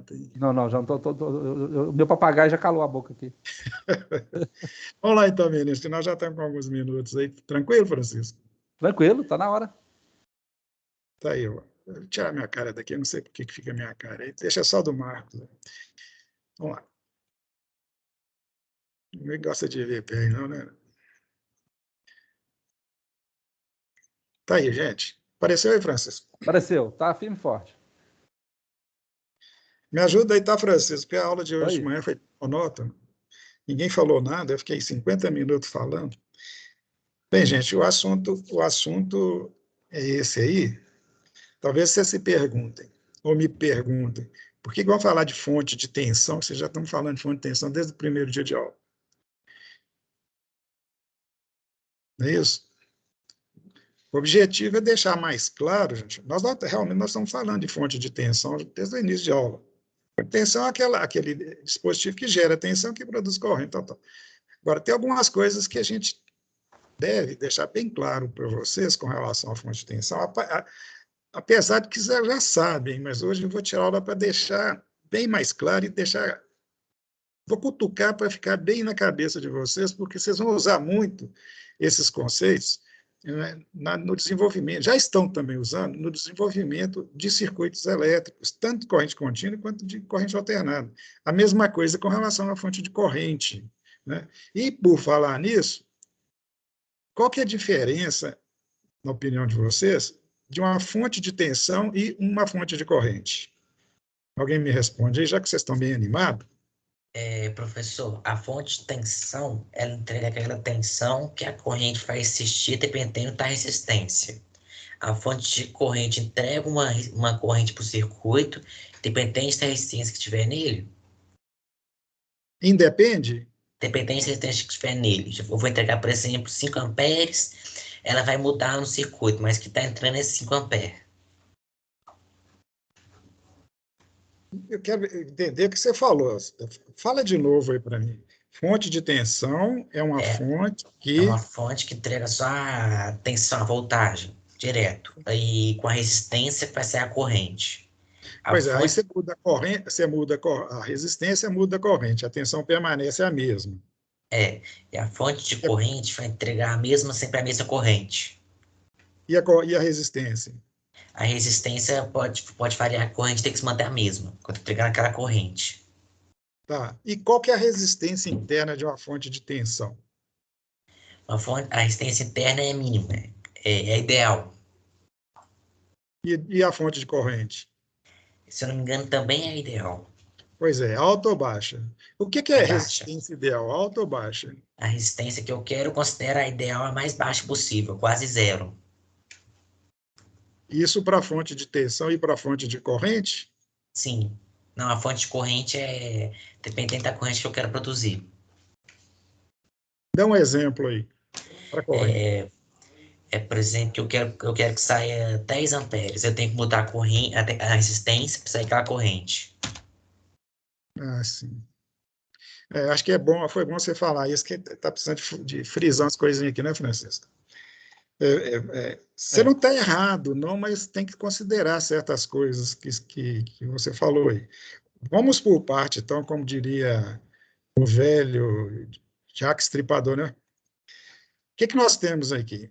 gato aí. Não, não, já não o meu papagaio já calou a boca aqui. Vamos lá então, ministro, que nós já estamos com alguns minutos aí. Tranquilo, Francisco? Tranquilo, tá na hora. Tá aí, ó. Vou tirar minha cara daqui, eu não sei por que fica minha cara aí. Deixa só do Marcos. Vamos lá. Ninguém gosta de ver bem, não, né? Tá aí, gente. Apareceu aí, Francisco? Apareceu, tá firme e forte. Me ajuda aí, tá, Francisco? Porque a aula de hoje de Oi. manhã foi monótona. Ninguém falou nada, eu fiquei 50 minutos falando. Bem, gente, o assunto é esse aí. Talvez vocês se perguntem, ou me perguntem, por que vão falar de fonte de tensão? Vocês já estão falando de fonte de tensão desde o primeiro dia de aula. Não é isso? O objetivo é deixar mais claro, gente, realmente nós estamos falando de fonte de tensão desde o início de aula. A tensão é aquele dispositivo que gera tensão, que produz corrente. Agora, tem algumas coisas que a gente deve deixar bem claro para vocês com relação à fonte de tensão, apesar de que vocês já sabem, mas hoje eu vou tirar aula para deixar bem mais claro e deixar. Vou cutucar para ficar bem na cabeça de vocês, porque vocês vão usar muito esses conceitos, né, no desenvolvimento, já estão também usando no desenvolvimento de circuitos elétricos, tanto de corrente contínua quanto de corrente alternada. A mesma coisa com relação à fonte de corrente, né? E, por falar nisso, qual que é a diferença, na opinião de vocês, de uma fonte de tensão e uma fonte de corrente? Alguém me responde aí, já que vocês estão bem animados? Professor, a fonte de tensão, ela entrega aquela tensão que a corrente vai existir dependendo da resistência. A fonte de corrente entrega uma corrente para o circuito, dependente da resistência que tiver nele. Independe? Dependente da resistência que tiver nele. Eu vou entregar, por exemplo, 5 amperes, ela vai mudar no circuito, mas que está entrando é 5 amperes. Eu quero entender o que você falou. Fala de novo aí para mim. Fonte de tensão é uma fonte É que. uma fonte que entrega só a tensão, a voltagem, direto. Aí com a resistência vai ser a corrente. Pois é, aí você muda a corrente, você muda a resistência, muda a corrente, a tensão permanece a mesma. E a fonte de corrente vai entregar sempre a mesma corrente. E a resistência? A resistência pode variar, a corrente tem que se manter a mesma, quando entregar aquela corrente. Tá. E qual que é a resistência interna de uma fonte de tensão? A resistência interna é mínima, é ideal. E a fonte de corrente? Se eu não me engano, também é ideal. Pois é, alta ou baixa? O que é resistência ideal, alta ou baixa? A resistência que eu quero considera a ideal a mais baixa possível, quase zero. Isso para a fonte de tensão e para a fonte de corrente? Sim. Não, a fonte de corrente é dependente da corrente que eu quero produzir. Dá um exemplo aí para corrente. Por exemplo, que eu quero que saia 10 amperes. Eu tenho que mudar a resistência para sair aquela corrente. Ah, sim. Acho que foi bom você falar isso, que está precisando de frisar umas coisinhas aqui, né, Francisco? Você não está errado, não, mas tem que considerar certas coisas que você falou aí. Vamos por parte, então, como diria o velho Jacques Stripador, né? O que nós temos aqui?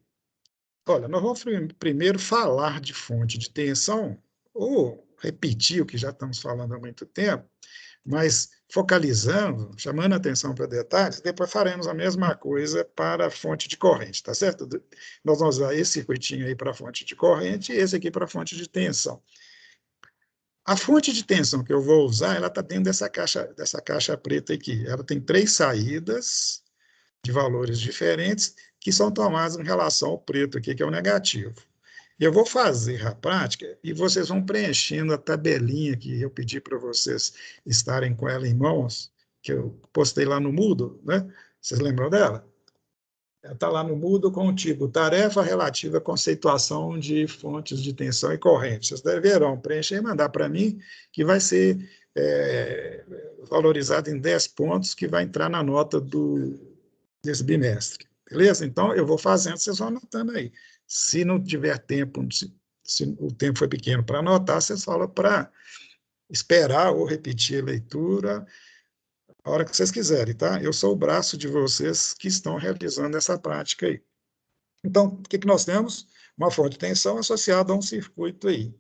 Olha, nós vamos primeiro falar de fonte de tensão, ou repetir o que já estamos falando há muito tempo, mas focalizando, chamando a atenção para detalhes, depois faremos a mesma coisa para a fonte de corrente, tá certo? Nós vamos usar esse circuitinho aí para a fonte de corrente e esse aqui para a fonte de tensão. A fonte de tensão que eu vou usar, ela está dentro dessa caixa preta aqui. Ela tem 3 saídas de valores diferentes que são tomadas em relação ao preto aqui, que é o negativo. Eu vou fazer a prática e vocês vão preenchendo a tabelinha que eu pedi para vocês estarem com ela em mãos, que eu postei lá no Moodle, né? Vocês lembram dela? Ela está lá no Moodle com o tipo tarefa relativa à conceituação de fontes de tensão e corrente. Vocês deverão preencher e mandar para mim, que vai ser valorizado em 10 pontos, que vai entrar na nota desse bimestre. Beleza? Então, eu vou fazendo, vocês vão anotando aí. Se não tiver tempo, se o tempo foi pequeno para anotar, vocês falam para esperar ou repetir a leitura a hora que vocês quiserem, tá? Eu sou o braço de vocês que estão realizando essa prática aí. Então, o que nós temos? Uma fonte de tensão associada a um circuito aí,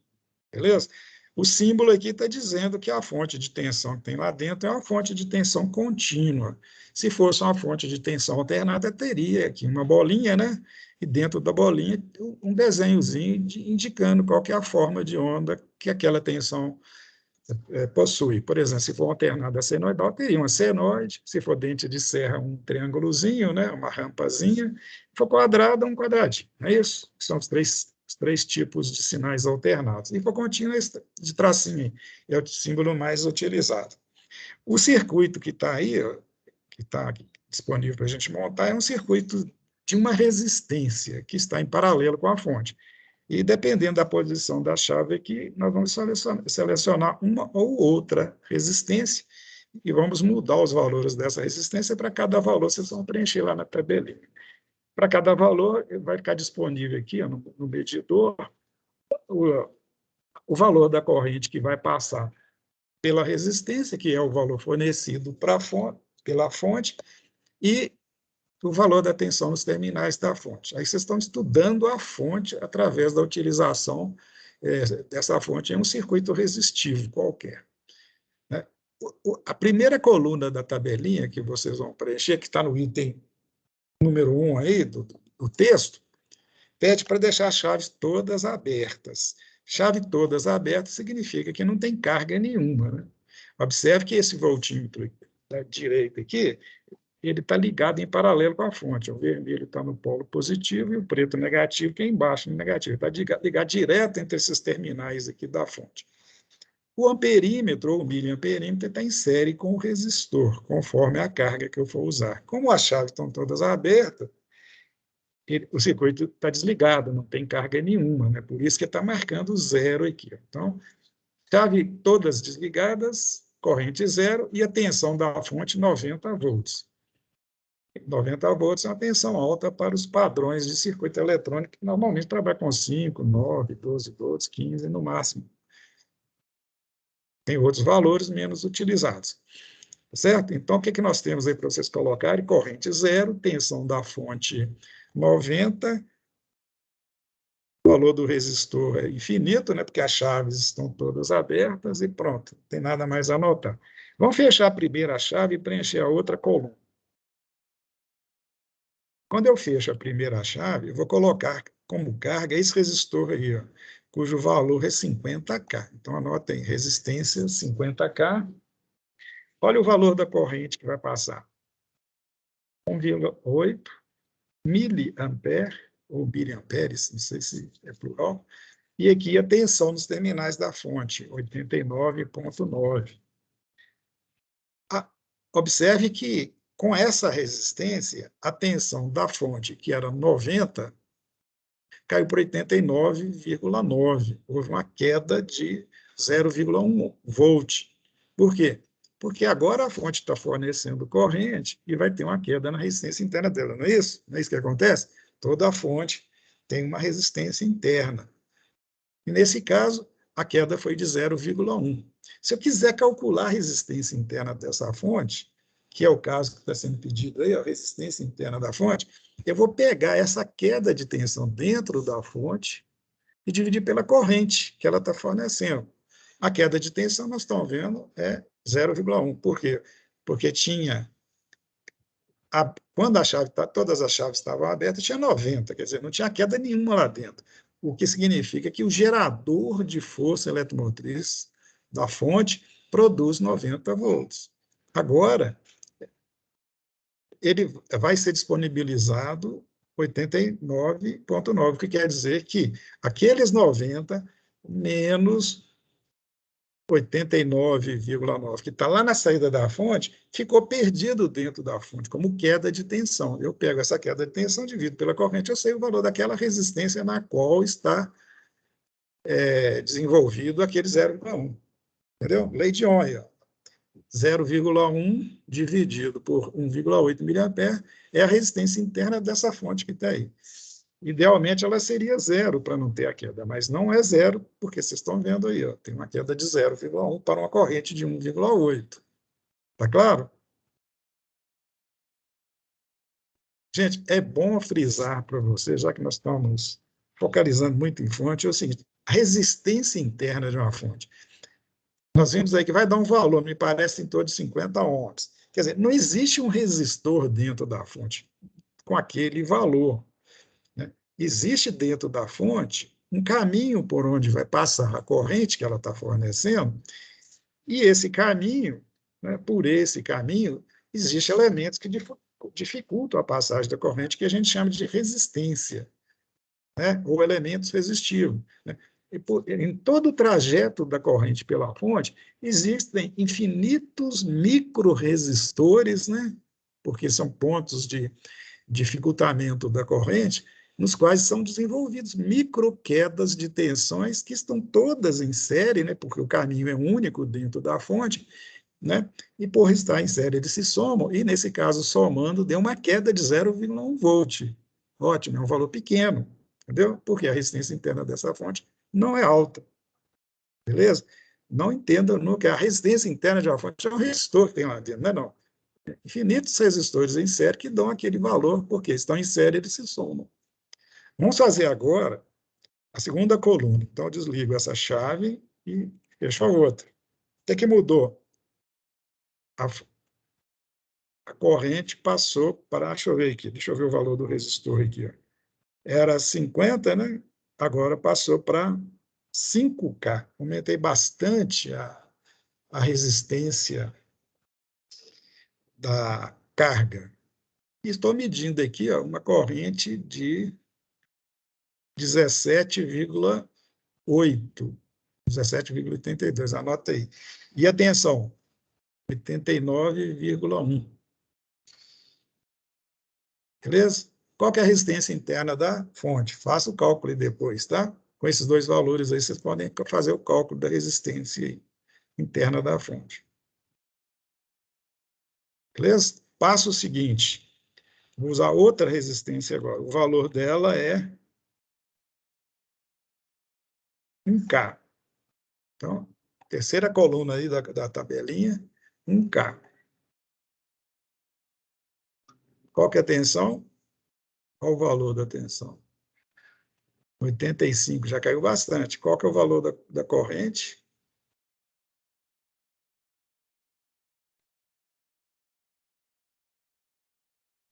beleza? O símbolo aqui está dizendo que a fonte de tensão que tem lá dentro é uma fonte de tensão contínua. Se fosse uma fonte de tensão alternada, teria aqui uma bolinha, né? E dentro da bolinha, um desenhozinho indicando qual que é a forma de onda que aquela tensão possui. Por exemplo, se for alternada senoidal, teria uma senoide, se for dente de serra, um triângulozinho, né, uma rampazinha, se for quadrada, um quadradinho, não é isso? São os três tipos de sinais alternados. E for contínua, de tracinho, é o símbolo mais utilizado. O circuito que está aí, que está disponível para a gente montar, é um circuito de uma resistência que está em paralelo com a fonte. E, dependendo da posição da chave aqui, nós vamos selecionar uma ou outra resistência e vamos mudar os valores dessa resistência para cada valor, vocês vão preencher lá na tabelinha. Para cada valor, vai ficar disponível aqui ó, no medidor o valor da corrente que vai passar pela resistência, que é o valor fornecido pela fonte, e o valor da tensão nos terminais da fonte. Aí vocês estão estudando a fonte através da utilização dessa fonte em um circuito resistivo qualquer. Né? A primeira coluna da tabelinha que vocês vão preencher, que está no item número 1 aí do texto, pede para deixar as chaves todas abertas. Chave todas abertas significa que não tem carga nenhuma. Né? Observe que esse voltímetro da direita aqui, ele está ligado em paralelo com a fonte. O vermelho está no polo positivo e o preto negativo, que é embaixo no negativo. Está ligado direto entre esses terminais aqui da fonte. O amperímetro, ou o miliamperímetro, está em série com o resistor, conforme a carga que eu for usar. Como as chaves estão todas abertas, o circuito está desligado, não tem carga nenhuma, né? Por isso que está marcando zero aqui. Então, chave todas desligadas, corrente zero, e a tensão da fonte 90 volts. 90 volts é uma tensão alta para os padrões de circuito eletrônico, que normalmente trabalha com 5, 9, 12 volts, 15 no máximo. Tem outros valores menos utilizados. Certo? Então, o que nós temos aí para vocês colocarem? Corrente zero, tensão da fonte 90, o valor do resistor é infinito, né? Porque as chaves estão todas abertas e pronto, não tem nada mais a anotar. Vamos fechar a primeira chave e preencher a outra coluna. Quando eu fecho a primeira chave, eu vou colocar como carga esse resistor aí, ó, cujo valor é 50K. Então, anotem, resistência 50K. Olha o valor da corrente que vai passar. 1,8 miliampere, ou miliamperes, não sei se é plural. E aqui a tensão nos terminais da fonte, 89,9. Observe que, com essa resistência, a tensão da fonte, que era 90, caiu para 89,9. Houve uma queda de 0,1 volt. Por quê? Porque agora a fonte está fornecendo corrente e vai ter uma queda na resistência interna dela, não é isso? Não é isso que acontece? Toda fonte tem uma resistência interna. E, nesse caso, a queda foi de 0,1. Se eu quiser calcular a resistência interna dessa fonte, que é o caso que está sendo pedido aí, a resistência interna da fonte, eu vou pegar essa queda de tensão dentro da fonte e dividir pela corrente que ela está fornecendo. A queda de tensão, nós estamos vendo, é 0,1. Por quê? Porque quando todas as chaves estavam abertas, tinha 90, quer dizer, não tinha queda nenhuma lá dentro. O que significa que o gerador de força eletromotriz da fonte produz 90 volts. Agora, ele vai ser disponibilizado 89,9, o que quer dizer que aqueles 90 menos 89,9, que está lá na saída da fonte, ficou perdido dentro da fonte, como queda de tensão. Eu pego essa queda de tensão, divido pela corrente, eu sei o valor daquela resistência na qual está desenvolvido aquele 0,1. Entendeu? Lei de Ohm. 0,1 dividido por 1,8 miliampere é a resistência interna dessa fonte que está aí. Idealmente, ela seria zero para não ter a queda, mas não é zero, porque vocês estão vendo aí, ó, tem uma queda de 0,1 para uma corrente de 1,8. Está claro? Gente, é bom frisar para vocês, já que nós estamos focalizando muito em fonte, é o seguinte: a resistência interna de uma fonte. Nós vimos aí que vai dar um valor, me parece, em torno de 50 ohms. Quer dizer, não existe um resistor dentro da fonte com aquele valor, né? Existe dentro da fonte um caminho por onde vai passar a corrente que ela está fornecendo, e esse caminho, né, por esse caminho, existem elementos que dificultam a passagem da corrente, que a gente chama de resistência, né, ou elementos resistivos, né? Em todo o trajeto da corrente pela fonte, existem infinitos microresistores, né, porque são pontos de dificultamento da corrente, nos quais são desenvolvidos microquedas de tensões que estão todas em série, né, porque o caminho é único dentro da fonte, né, e por estar em série eles se somam, e nesse caso, somando, deu uma queda de 0,1 volt. Ótimo, é um valor pequeno, entendeu? Porque a resistência interna dessa fonte não é alta, beleza? Não entenda que a resistência interna de uma fonte é um resistor que tem lá dentro, não é não. Infinitos resistores em série que dão aquele valor, porque estão em série, eles se somam. Vamos fazer agora a segunda coluna. Então, eu desligo essa chave e fecho a outra. Até que mudou. A corrente passou para, deixa eu ver aqui, deixa eu ver o valor do resistor aqui. Ó. Era 50, né? Agora passou para 5K. Aumentei bastante a resistência da carga. E estou medindo aqui ó, uma corrente de 17,8, 17,82, anota aí. E atenção, 89,1. Beleza? Qual que é a resistência interna da fonte? Faça o cálculo aí depois, tá? Com esses dois valores aí, vocês podem fazer o cálculo da resistência interna da fonte. Beleza? Passo seguinte. Vou usar outra resistência agora. O valor dela é 1K. Então, terceira coluna aí da tabelinha, 1K. Qual que é a tensão? Qual o valor da tensão? 85, já caiu bastante. Qual que é o valor da corrente?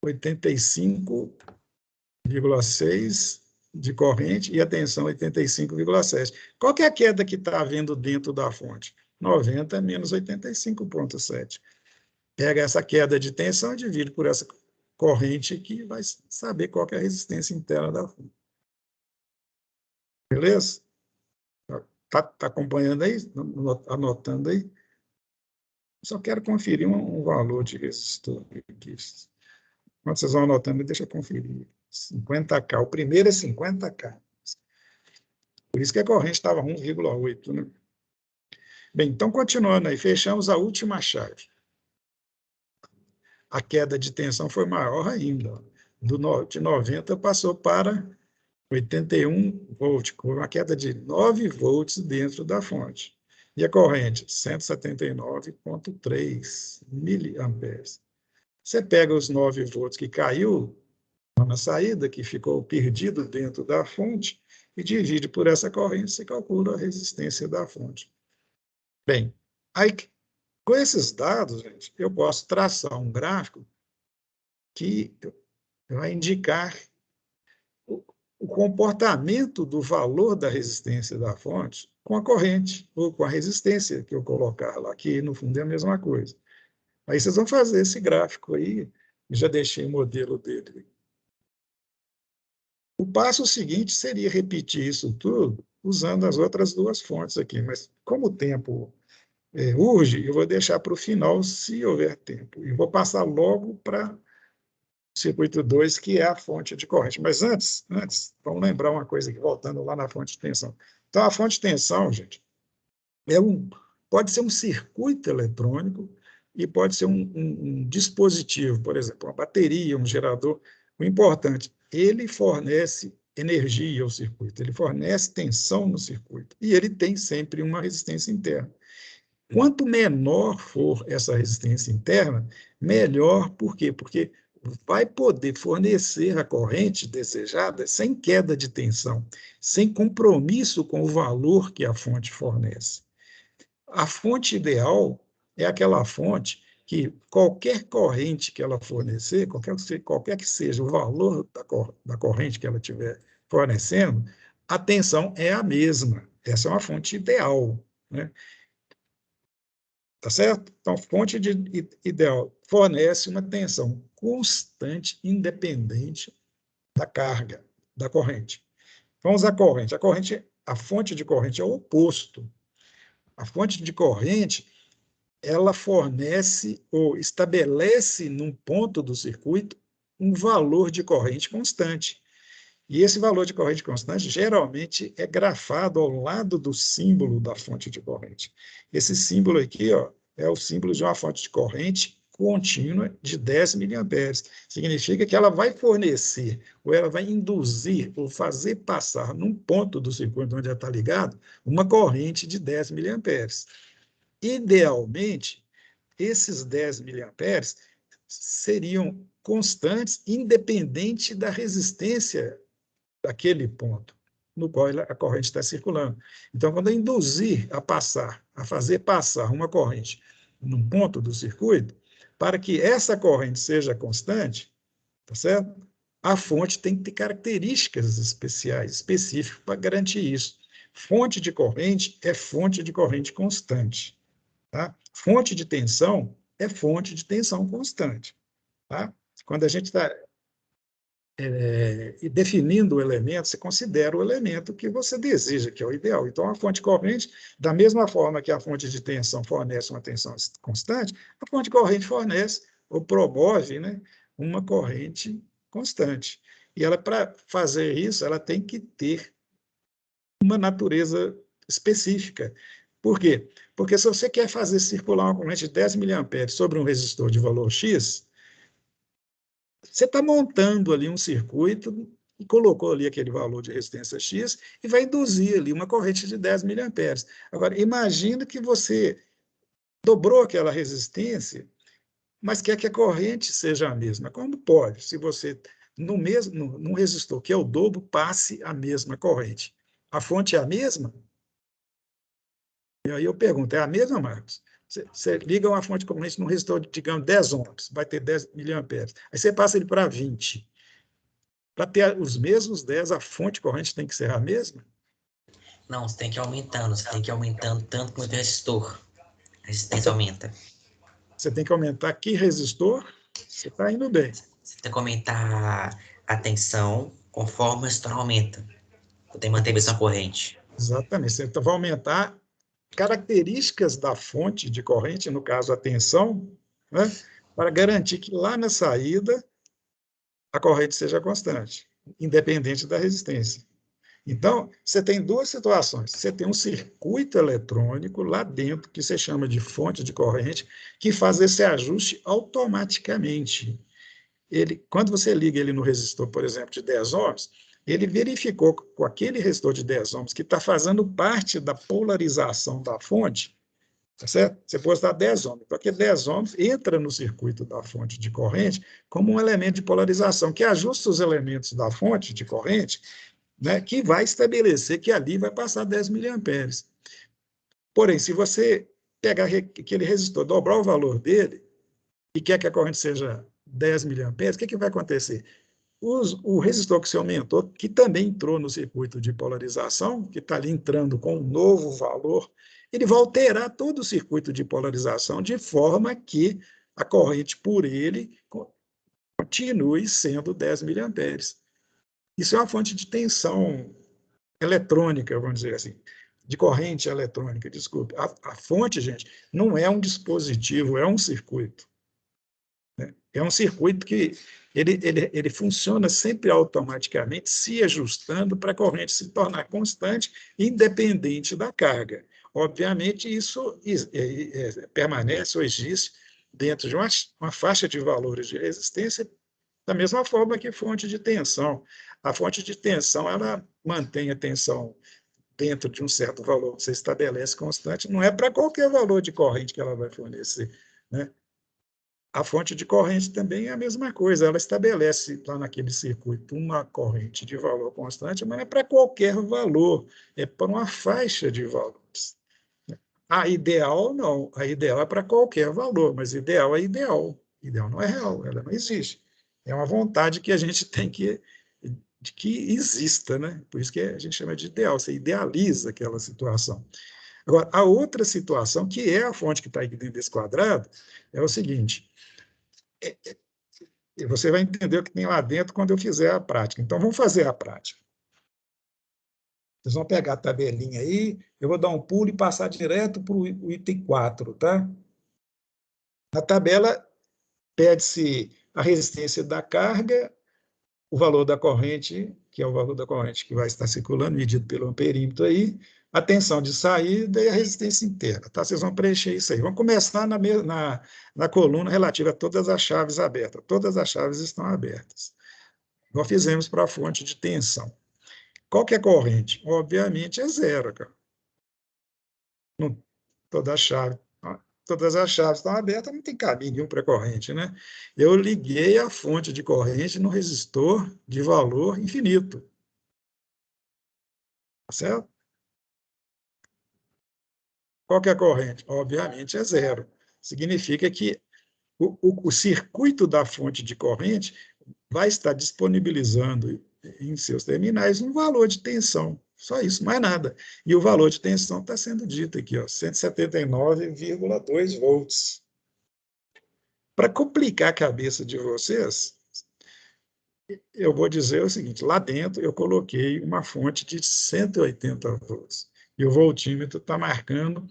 85,6 de corrente e a tensão 85,7. Qual que é a queda que está havendo dentro da fonte? 90 menos 85,7. Pega essa queda de tensão e divide por essa corrente aqui e vai saber qual que é a resistência interna da fonte. Beleza? Tá acompanhando aí? Anotando aí? Só quero conferir um valor de resistor aqui. Quando vocês vão anotando, deixa eu conferir. 50K. O primeiro é 50K. Por isso que a corrente estava 1,8, né? Bem, então, continuando aí, fechamos a última chave. A queda de tensão foi maior ainda. De 90 passou para 81 volts, com uma queda de 9 volts dentro da fonte. E a corrente? 179,3 miliamperes. Você pega os 9 volts que caiu na saída, que ficou perdido dentro da fonte, e divide por essa corrente, você calcula a resistência da fonte. Bem, aí, com esses dados, gente, eu posso traçar um gráfico que vai indicar o comportamento do valor da resistência da fonte com a corrente, ou com a resistência que eu colocar lá, que no fundo é a mesma coisa. Aí vocês vão fazer esse gráfico aí, já deixei o modelo dele. O passo seguinte seria repetir isso tudo usando as outras duas fontes aqui, mas como o tempo urge, eu vou deixar para o final, se houver tempo, e vou passar logo para o circuito 2, que é a fonte de corrente. Mas antes, vamos lembrar uma coisa aqui, voltando lá na fonte de tensão. Então, a fonte de tensão, gente, pode ser um circuito eletrônico e pode ser um dispositivo, por exemplo, uma bateria, um gerador. O importante ele fornece energia ao circuito, ele fornece tensão no circuito, e ele tem sempre uma resistência interna. Quanto menor for essa resistência interna, melhor. Por quê? Porque vai poder fornecer a corrente desejada sem queda de tensão, sem compromisso com o valor que a fonte fornece. A fonte ideal é aquela fonte que qualquer corrente que ela fornecer, qualquer que seja o valor da corrente que ela estiver fornecendo, a tensão é a mesma. Essa é uma fonte ideal, né? Tá certo? Então, fonte ideal fornece uma tensão constante, independente da carga da corrente. Vamos à corrente. A fonte de corrente é o oposto. A fonte de corrente, ela fornece ou estabelece num ponto do circuito um valor de corrente constante. E esse valor de corrente constante geralmente é grafado ao lado do símbolo da fonte de corrente. Esse símbolo aqui, ó, é o símbolo de uma fonte de corrente contínua de 10 miliamperes. Significa que ela vai fornecer, ou ela vai induzir, ou fazer passar num ponto do circuito onde ela está ligado, uma corrente de 10 miliamperes. Idealmente, esses 10 miliamperes seriam constantes, independente da resistência daquele ponto no qual a corrente está circulando. Então, quando eu induzir a fazer passar uma corrente num ponto do circuito, para que essa corrente seja constante, tá certo? A fonte tem que ter características especiais, específicas, para garantir isso. Fonte de corrente é fonte de corrente constante. Tá? Fonte de tensão é fonte de tensão constante. Tá? Quando a gente está definindo o elemento, você considera o elemento que você deseja, que é o ideal. Então, a fonte corrente, da mesma forma que a fonte de tensão fornece uma tensão constante, a fonte corrente fornece ou promove, né, uma corrente constante. E ela, para fazer isso, ela tem que ter uma natureza específica. Por quê? Porque se você quer fazer circular uma corrente de 10 miliamperes sobre um resistor de valor X, você está montando ali um circuito e colocou ali aquele valor de resistência X e vai induzir ali uma corrente de 10 miliamperes. Agora, imagina que você dobrou aquela resistência, mas quer que a corrente seja a mesma. Como pode? Se você, num resistor que é o dobro, passe a mesma corrente. A fonte é a mesma? E aí eu pergunto, é a mesma, Marcos? Você liga uma fonte de corrente num resistor, digamos, 10 ohms, vai ter 10 miliamperes. Aí você passa ele para 20. Para ter os mesmos 10, a fonte corrente tem que ser a mesma? Não, você tem que ir aumentando tanto quanto o resistor. A resistência aumenta. Você tem que aumentar que resistor? Você está indo bem. Você tem que aumentar a tensão conforme o resistor aumenta. Você tem que manter a mesma corrente. Exatamente. Você vai aumentar características da fonte de corrente, no caso a tensão, né, para garantir que lá na saída a corrente seja constante, independente da resistência. Então, você tem duas situações. Você tem um circuito eletrônico lá dentro, que você chama de fonte de corrente, que faz esse ajuste automaticamente. Quando você liga ele no resistor, por exemplo, de 10 ohms, ele verificou com aquele resistor de 10 ohms que está fazendo parte da polarização da fonte, tá certo? Você pode dar 10 ohms, porque 10 ohms entra no circuito da fonte de corrente como um elemento de polarização, que ajusta os elementos da fonte de corrente, né, que vai estabelecer que ali vai passar 10 miliamperes. Porém, se você pegar aquele resistor, dobrar o valor dele, e quer que a corrente seja 10 miliamperes, o que vai acontecer? O resistor que você aumentou, que também entrou no circuito de polarização, que está ali entrando com um novo valor, ele vai alterar todo o circuito de polarização de forma que a corrente por ele continue sendo 10 miliamperes. Isso é uma fonte de tensão eletrônica, vamos dizer assim, de corrente eletrônica, desculpe. A fonte, gente, não é um dispositivo, é um circuito. Né? É um circuito que ele funciona sempre automaticamente, se ajustando para a corrente se tornar constante, independente da carga. Obviamente, isso permanece ou existe dentro de uma faixa de valores de resistência Da mesma forma que fonte de tensão. A fonte de tensão, ela mantém a tensão dentro de um certo valor que você estabelece constante, não é para qualquer valor de corrente que ela vai fornecer, né? A fonte de corrente também é a mesma coisa, ela estabelece lá naquele circuito uma corrente de valor constante, mas não é para qualquer valor, é para uma faixa de valores. A ideal não, a ideal é para qualquer valor, mas ideal é ideal, ideal não é real, ela não existe. É uma vontade que a gente tem de que exista, né? Por isso que a gente chama de ideal, você idealiza aquela situação. Agora, a outra situação, que é a fonte que está aqui dentro desse quadrado, é o seguinte, e você vai entender o que tem lá dentro quando eu fizer a prática. Então, vamos fazer a prática. Vocês vão pegar a tabelinha aí, eu vou dar um pulo e passar direto para o item 4, tá? Na tabela, pede-se a resistência da carga, o valor da corrente, que é o valor da corrente que vai estar circulando, medido pelo amperímetro aí, a tensão de saída e a resistência interna. Tá? Vocês vão preencher isso aí. Vamos começar na coluna relativa a todas as chaves abertas. Todas as chaves estão abertas. Nós fizemos para a fonte de tensão. Qual que é a corrente? Obviamente é zero, cara. Não, toda a chave, todas as chaves estão abertas, não tem caminho nenhum para corrente, né? Eu liguei a fonte de corrente no resistor de valor infinito. Certo? Qual que é a corrente? Obviamente é zero. Significa que o circuito da fonte de corrente vai estar disponibilizando em seus terminais um valor de tensão. Só isso, mais nada. E o valor de tensão está sendo dito aqui, ó, 179,2 volts. Para complicar a cabeça de vocês, eu vou dizer o seguinte, lá dentro eu coloquei uma fonte de 180 volts, e o voltímetro está marcando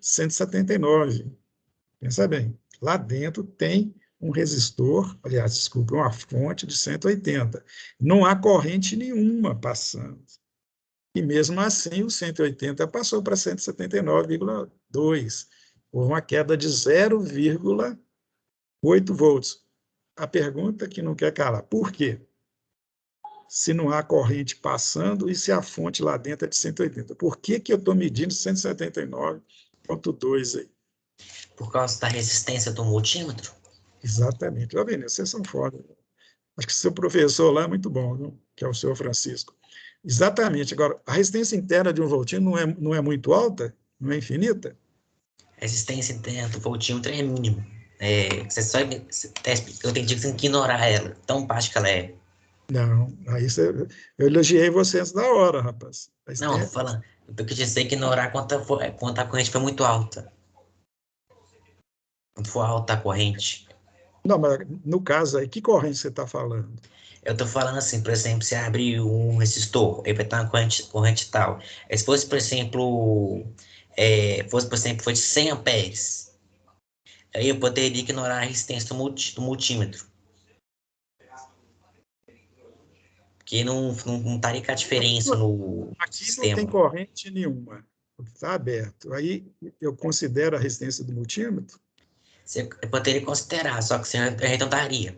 179. Pensa bem, lá dentro tem um resistor, aliás, desculpa, uma fonte de 180. Não há corrente nenhuma passando. E mesmo assim, o 180 passou para 179,2. Houve uma queda de 0,8 volts. A pergunta que não quer calar, por quê? Se não há corrente passando e se a fonte lá dentro é de 180. Por que eu estou medindo 179,2 aí? Por causa da resistência do multímetro? Exatamente. Ó, Vinícius, vocês são foda. Acho que seu professor lá é muito bom, viu? Que é o senhor Francisco. Exatamente. Agora, a resistência interna de um voltímetro não é muito alta? Não é infinita? A resistência interna do voltímetro é mínima. Eu entendi que você tem que ignorar ela, tão baixa que ela é. Não. Eu elogiei você antes da hora, rapaz. Não, tô falando. Eu quis dizer que ignorar quando a corrente foi muito alta. Quando for alta a corrente. Não, mas no caso aí, que corrente você está falando? Eu tô falando assim, por exemplo, você abre um resistor, aí vai estar uma corrente tal. Aí se fosse, por exemplo, foi de 100 amperes, aí eu poderia ignorar a resistência do multímetro. Porque não estaria com a diferença no Aqui não tem sistema. corrente nenhuma, está aberto. Aí eu considero a resistência do multímetro? Você poderia considerar, só que você arredondaria.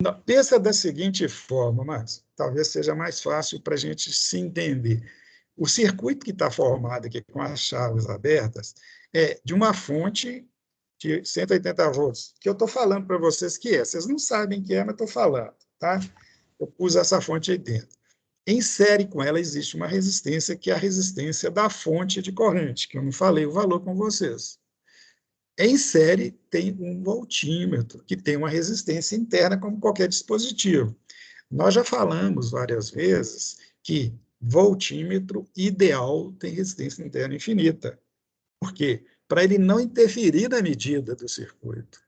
Não, pensa da seguinte forma, mas talvez seja mais fácil para a gente se entender. O circuito que está formado aqui com as chaves abertas é de uma fonte de 180 volts, que eu estou falando para vocês que é. Vocês não sabem que é, mas estou falando, tá? Eu pus essa fonte aí dentro. Em série com ela existe uma resistência, que é a resistência da fonte de corrente, que eu não falei o valor com vocês. Em série tem um voltímetro, que tem uma resistência interna, como qualquer dispositivo. Nós já falamos várias vezes que voltímetro ideal tem resistência interna infinita. Por quê? Para ele não interferir na medida do circuito.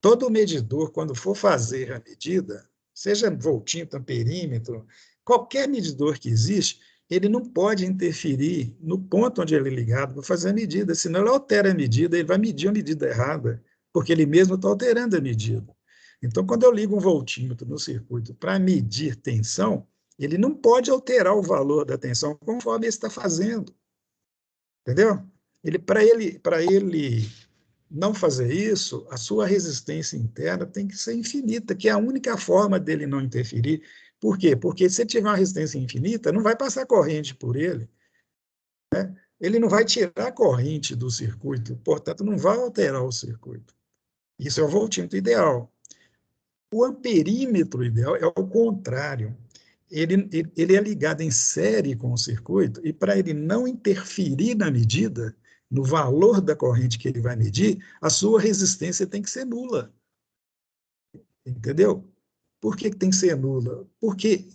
Todo medidor, quando for fazer a medida, seja voltímetro, amperímetro, qualquer medidor que existe, ele não pode interferir no ponto onde ele é ligado para fazer a medida, senão ele altera a medida, ele vai medir a medida errada, porque ele mesmo está alterando a medida. Então, quando eu ligo um voltímetro no circuito para medir tensão, ele não pode alterar o valor da tensão conforme ele está fazendo. Entendeu? Para ele não fazer isso, a sua resistência interna tem que ser infinita, que é a única forma dele não interferir. Por quê? Porque se ele tiver uma resistência infinita, não vai passar corrente por ele, né? Ele não vai tirar a corrente do circuito, portanto, não vai alterar o circuito. Isso é o voltímetro ideal. O amperímetro ideal é o contrário. Ele é ligado em série com o circuito, e para ele não interferir na medida, no valor da corrente que ele vai medir, a sua resistência tem que ser nula. Entendeu? Por que tem que ser nula? Porque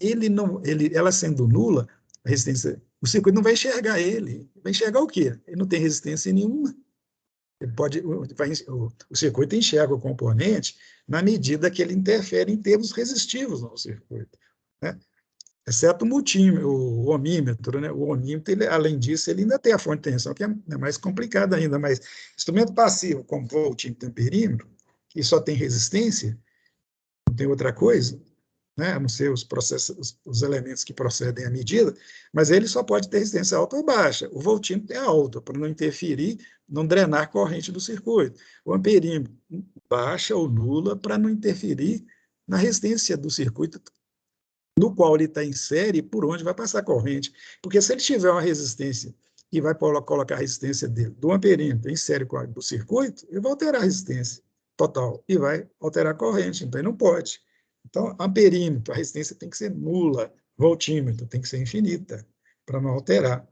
ela sendo nula, a resistência, o circuito não vai enxergar ele. Vai enxergar o quê? Ele não tem resistência nenhuma. Ele pode, o circuito enxerga o componente na medida que ele interfere em termos resistivos no circuito, né? Exceto o ohmímetro, né? O ohmímetro, além disso, ele ainda tem a fonte de tensão, que é mais complicada ainda, mas instrumento passivo, como voltímetro e amperímetro, que só tem resistência, não tem outra coisa, né? A não ser os elementos que procedem à medida, mas ele só pode ter resistência alta ou baixa. O voltímetro é alta, para não interferir, não drenar a corrente do circuito. O amperímetro, baixa ou nula, para não interferir na resistência do circuito no qual ele está em série, por onde vai passar a corrente. Porque se ele tiver uma resistência e vai colocar a resistência dele, do amperímetro, em série com a do circuito, ele vai alterar a resistência total e vai alterar a corrente, então ele não pode. Então, amperímetro, a resistência tem que ser nula, voltímetro tem que ser infinita, para não alterar.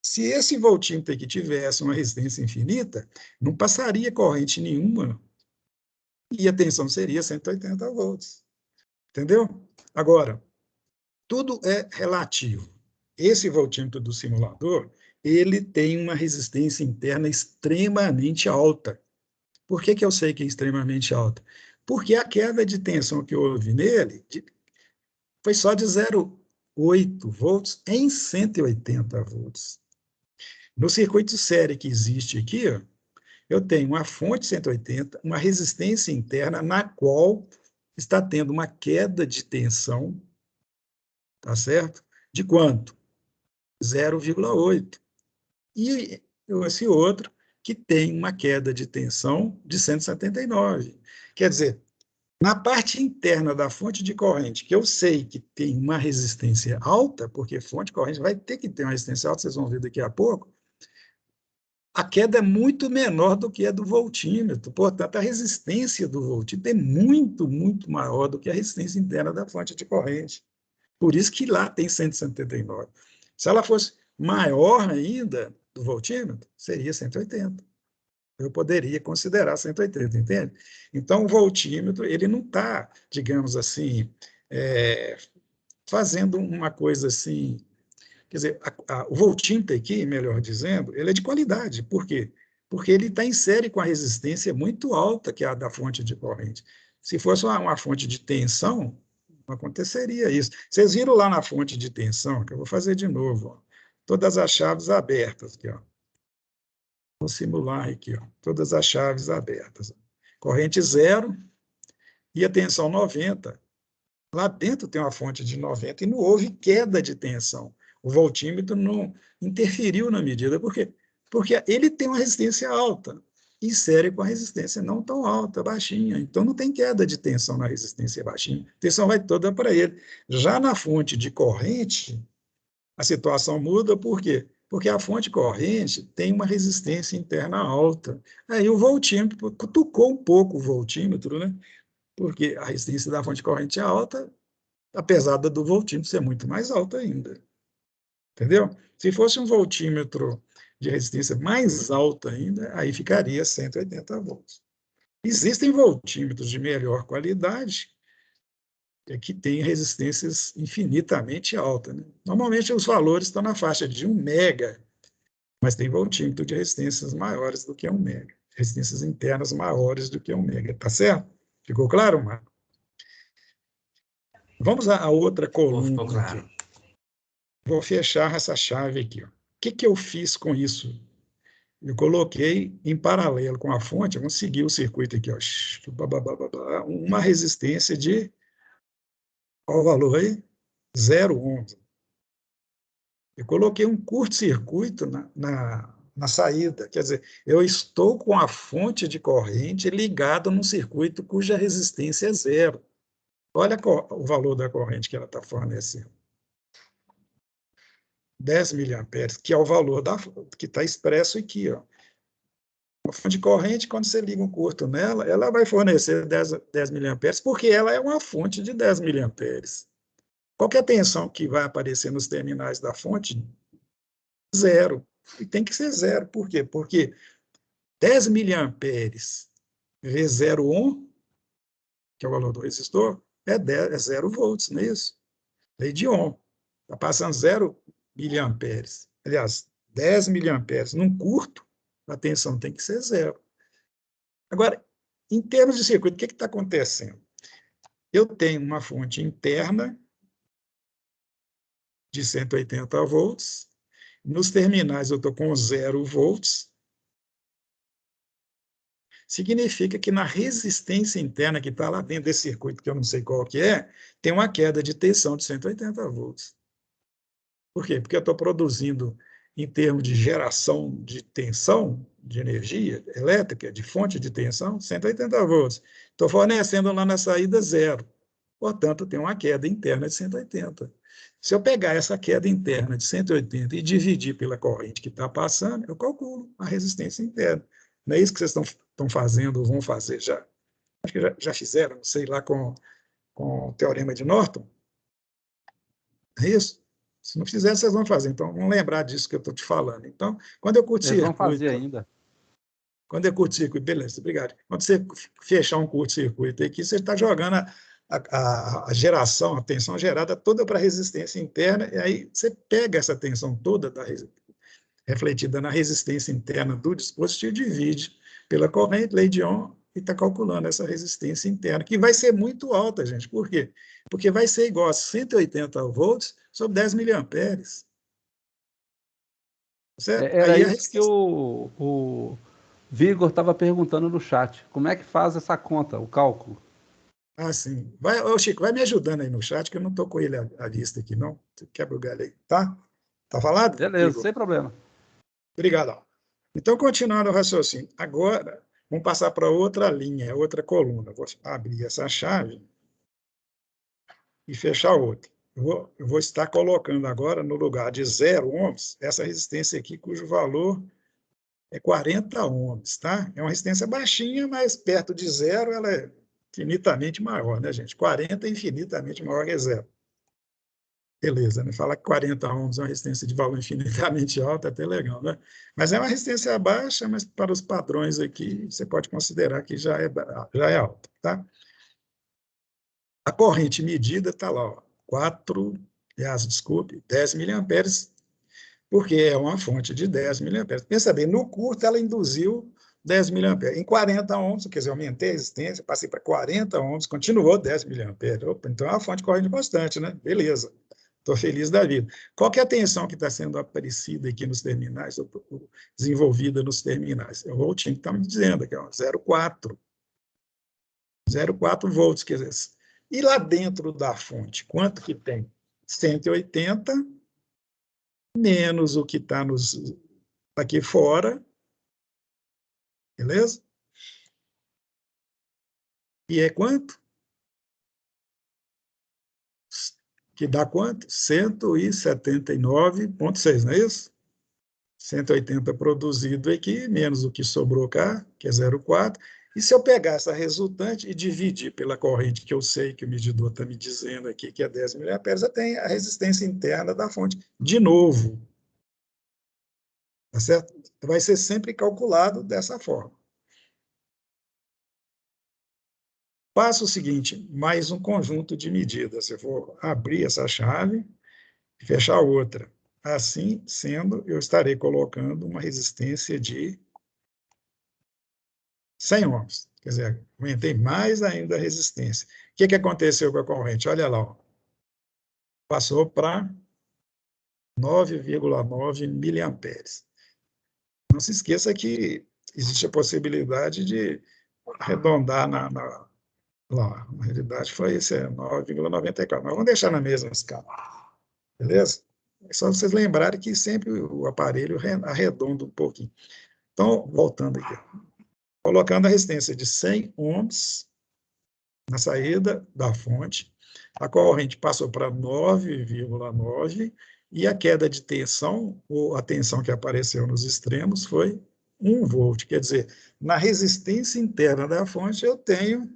Se esse voltímetro aqui tivesse uma resistência infinita, não passaria corrente nenhuma e a tensão seria 180 volts. Entendeu? Agora, tudo é relativo. Esse voltímetro do simulador, ele tem uma resistência interna extremamente alta. Por que eu sei que é extremamente alta? Porque a queda de tensão que houve nele foi só de 0,8 volts em 180 volts. No circuito série que existe aqui, ó, eu tenho uma fonte 180, uma resistência interna na qual está tendo uma queda de tensão, tá certo? De quanto? 0,8. E esse outro que tem uma queda de tensão de 179. Quer dizer, na parte interna da fonte de corrente, que eu sei que tem uma resistência alta, porque fonte de corrente vai ter que ter uma resistência alta, vocês vão ver daqui a pouco, a queda é muito menor do que a do voltímetro. Portanto, a resistência do voltímetro é muito, muito maior do que a resistência interna da fonte de corrente. Por isso que lá tem 179. Se ela fosse maior ainda do voltímetro, seria 180. Eu poderia considerar 180, entende? Então, o voltímetro, ele não está, digamos assim, fazendo uma coisa assim. Quer dizer, o voltímetro aqui, melhor dizendo, ele é de qualidade. Por quê? Porque ele está em série com a resistência muito alta que é a da fonte de corrente. Se fosse uma fonte de tensão, não aconteceria isso. Vocês viram lá na fonte de tensão, que eu vou fazer de novo, ó, todas as chaves abertas aqui, ó. Vou simular aqui, ó, todas as chaves abertas. Corrente zero e a tensão 90. Lá dentro tem uma fonte de 90 e não houve queda de tensão. O voltímetro não interferiu na medida. Por quê? Porque ele tem uma resistência alta e série com a resistência não tão alta, baixinha. Então não tem queda de tensão na resistência baixinha. A tensão vai toda para ele. Já na fonte de corrente, a situação muda, por quê? Porque a fonte corrente tem uma resistência interna alta. Aí o voltímetro cutucou um pouco o voltímetro, né? Porque a resistência da fonte corrente é alta, apesar do voltímetro ser muito mais alta ainda. Entendeu? Se fosse um voltímetro de resistência mais alta ainda, aí ficaria 180 volts. Existem voltímetros de melhor qualidade que têm resistências infinitamente altas, né? Normalmente os valores estão na faixa de 1 mega, mas tem voltímetro de resistências maiores do que 1 mega, resistências internas maiores do que 1 mega, tá certo? Ficou claro, Marco? Vamos à outra coluna. Ficou claro. Aqui. Vou fechar essa chave aqui. Ó. O que eu fiz com isso? Eu coloquei em paralelo com a fonte, vamos seguir o circuito aqui, ó, uma resistência de, qual o valor aí? 0,11. Eu coloquei um curto-circuito na saída. Quer dizer, eu estou com a fonte de corrente ligada num circuito cuja resistência é zero. Olha o valor da corrente que ela está fornecendo. 10 miliamperes, que é o valor que está expresso aqui. Ó. A fonte de corrente, quando você liga um curto nela, ela vai fornecer 10 miliamperes, porque ela é uma fonte de 10 miliamperes. Qualquer tensão que vai aparecer nos terminais da fonte, zero. E tem que ser zero. Por quê? Porque 10 miliamperes vezes 0 ohm, que é o valor do resistor, é 0 volts, não é isso? Lei de Ohm. Está passando 0 miliamperes. Aliás, 10 miliamperes. Num curto, a tensão tem que ser zero. Agora, em termos de circuito, o que está acontecendo? Eu tenho uma fonte interna de 180 volts. Nos terminais, eu estou com 0 volts. Significa que na resistência interna que está lá dentro desse circuito, que eu não sei qual que é, tem uma queda de tensão de 180 volts. Por quê? Porque eu estou produzindo, em termos de geração de tensão, de energia elétrica, de fonte de tensão, 180 volts. Estou fornecendo lá na saída zero. Portanto, tem uma queda interna de 180. Se eu pegar essa queda interna de 180 e dividir pela corrente que está passando, eu calculo a resistência interna. Não é isso que vocês estão fazendo ou vão fazer já? Acho que já fizeram, sei lá, com o teorema de Norton. É isso? Se não fizer, vocês vão fazer. Então, vamos lembrar disso que eu estou te falando. Então, quando eu Eles vão fazer ainda. Quando é curto-circuito, beleza, obrigado. Quando você fechar um curto-circuito aqui, você está jogando a geração, a tensão gerada toda para a resistência interna, e aí você pega essa tensão toda refletida na resistência interna do dispositivo, divide pela corrente, lei de Ohm, e está calculando essa resistência interna, que vai ser muito alta, gente. Por quê? Porque vai ser igual a 180 volts sobre 10 miliamperes. Certo? Era Aí a isso que resistência... o Vigor estava perguntando no chat. Como é que faz essa conta, o cálculo? Ah, sim. Ô, Chico, vai me ajudando aí no chat, que eu não estou com ele à vista aqui, não. Você quebra o galho aí, tá? Tá falado, Beleza, Igor? sem problema. Obrigado. Então, continuando o raciocínio. Agora, vamos passar para outra linha, outra coluna. Vou abrir essa chave e fechar outra. Eu vou estar colocando agora, no lugar de 0 ohms, essa resistência aqui, cujo valor é 40 ohms, tá? É uma resistência baixinha, mas perto de zero ela é infinitamente maior, né, gente? 40 é infinitamente maior que zero. Beleza, né? Falar que 40 ohms é uma resistência de valor infinitamente alta é até legal, né? Mas é uma resistência baixa, mas para os padrões aqui, você pode considerar que já é alta, tá? A corrente medida está lá, ó, 10 miliamperes, porque é uma fonte de 10 miliamperes. Pensa bem, no curto ela induziu 10 miliamperes. Em 40 ohms, quer dizer, aumentei a resistência, passei para 40 ohms, continuou 10 miliamperes. Opa, então é uma fonte de corrente constante, né? Beleza. Estou feliz da vida. Qual que é a tensão que está sendo aparecida aqui nos terminais, ou desenvolvida nos terminais? É o voltinho que está me dizendo, que é 0,4. 0,4 volts, quer dizer. E lá dentro da fonte, quanto que tem? 180 menos o que está aqui fora, beleza? E é quanto? Que dá quanto? 179,6, não é isso? 180 produzido aqui, menos o que sobrou cá, que é 0,4. E se eu pegar essa resultante e dividir pela corrente que eu sei que o medidor está me dizendo aqui, que é 10 miliamperes, eu tenho a resistência interna da fonte. De novo. Tá certo? Vai ser sempre calculado dessa forma. Passo seguinte, mais um conjunto de medidas. Eu vou abrir essa chave e fechar outra. Assim sendo, eu estarei colocando uma resistência de 100 ohms. Quer dizer, aumentei mais ainda a resistência. O que aconteceu com a corrente? Olha lá, ó. Passou para 9,9 miliamperes. Não se esqueça que existe a possibilidade de arredondar lá. Na realidade foi esse, 9,94. Mas vamos deixar na mesma escala. Beleza? É só vocês lembrarem que sempre o aparelho arredonda um pouquinho. Então, voltando aqui, colocando a resistência de 100 ohms na saída da fonte, a corrente passou para 9,9 e a queda de tensão, ou a tensão que apareceu nos extremos, foi 1 volt. Quer dizer, na resistência interna da fonte eu tenho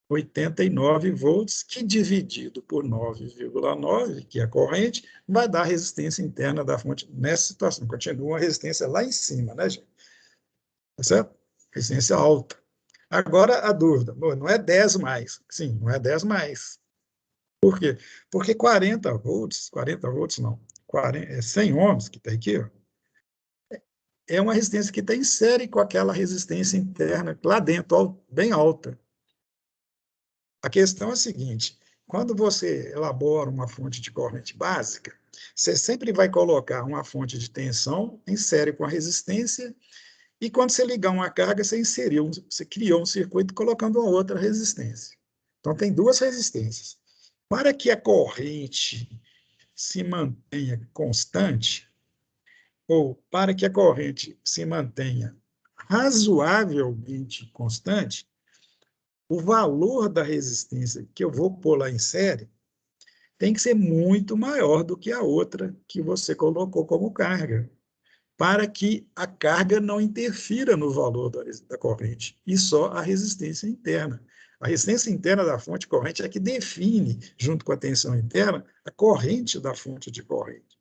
89 volts, que dividido por 9,9, que é a corrente, vai dar a resistência interna da fonte nessa situação. Continua a resistência lá em cima, né, gente? Tá certo? Resistência alta. Agora, a dúvida, não é 10 mais. Sim, não é 10 mais. Por quê? Porque 40 volts não, 100 ohms, que está aqui, ó, é uma resistência que está em série com aquela resistência interna lá dentro, bem alta. A questão é a seguinte, quando você elabora uma fonte de corrente básica, você sempre vai colocar uma fonte de tensão em série com a resistência, e quando você ligar uma carga, você criou um circuito colocando uma outra resistência. Então, tem duas resistências. Para que a corrente se mantenha constante, ou para que a corrente se mantenha razoavelmente constante, o valor da resistência que eu vou pôr lá em série tem que ser muito maior do que a outra que você colocou como carga, para que a carga não interfira no valor da corrente, e só a resistência interna. A resistência interna da fonte corrente é que define, junto com a tensão interna, a corrente da fonte de corrente.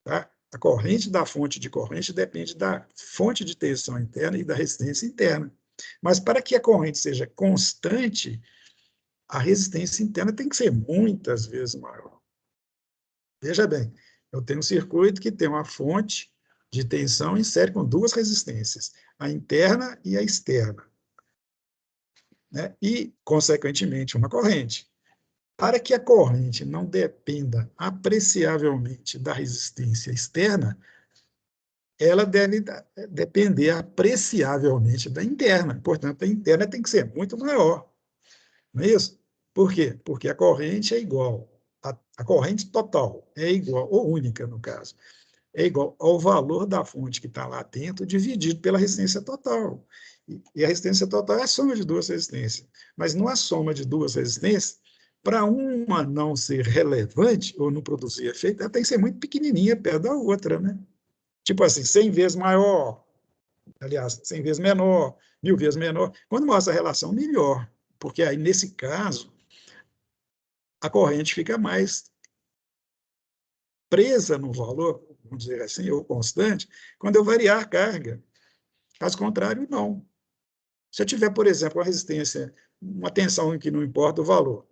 Tá? A corrente da fonte de corrente depende da fonte de tensão interna e da resistência interna. Mas para que a corrente seja constante, a resistência interna tem que ser muitas vezes maior. Veja bem, eu tenho um circuito que tem uma fonte de tensão em série com duas resistências, a interna e a externa, né? E, consequentemente, uma corrente. Para que a corrente não dependa apreciavelmente da resistência externa, ela deve depender apreciavelmente da interna. Portanto, a interna tem que ser muito maior. Não é isso? Por quê? Porque a corrente é igual, a corrente total é igual, ou única no caso, é igual ao valor da fonte que está lá dentro dividido pela resistência total. E a resistência total é a soma de duas resistências. Mas não é a soma de duas resistências, para uma não ser relevante ou não produzir efeito, ela tem que ser muito pequenininha perto da outra, né? Tipo assim, 100 vezes maior, aliás, 100 vezes menor, 1000 vezes menor. Quando mostra a relação, melhor, porque aí, nesse caso, a corrente fica mais presa no valor, vamos dizer assim, ou constante, quando eu variar a carga. Caso contrário, não. Se eu tiver, por exemplo, uma resistência, uma tensão em que não importa o valor,